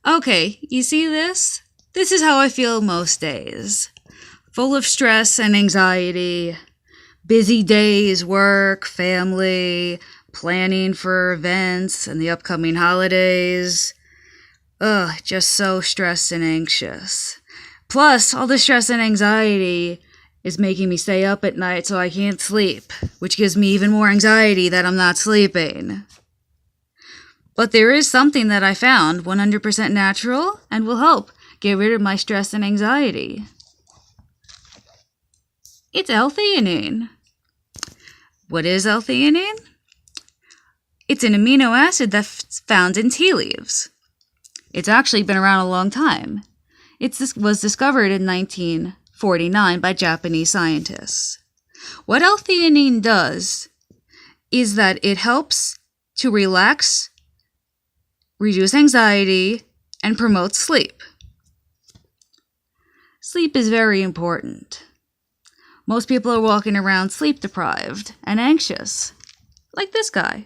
Okay, you see this? This is how I feel most days. Full of stress and anxiety, busy days, work, family, planning for events and the upcoming holidays. Ugh, just so stressed and anxious. Plus, all the stress and anxiety is making me stay up at night so I can't sleep, which gives me even more anxiety that I'm not sleeping. But there is something that I found 100% natural and will help get rid of my stress and anxiety. It's L-theanine. What is L-theanine? It's an amino acid that's found in tea leaves. It's actually been around a long time. It was discovered in 1949 by Japanese scientists. What L-theanine does is that it helps to relax, reduce anxiety, and promote sleep. Sleep is very important. Most people are walking around sleep deprived and anxious, like this guy.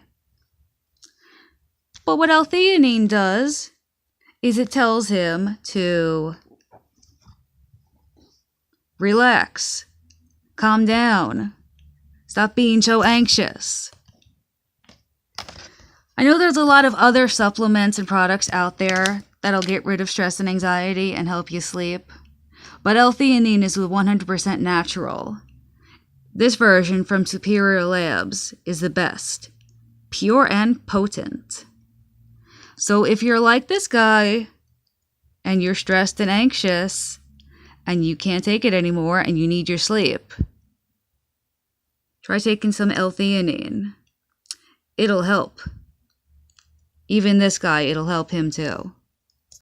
But what L-theanine does is it tells him to relax, calm down, stop being so anxious. I know there's a lot of other supplements and products out there that'll get rid of stress and anxiety and help you sleep, but L-theanine is 100% natural. This version from SuperiorLabs is the best, pure and potent. So if you're like this guy and you're stressed and anxious and you can't take it anymore and you need your sleep, try taking some L-theanine. It'll help. Even this guy, it'll help him too.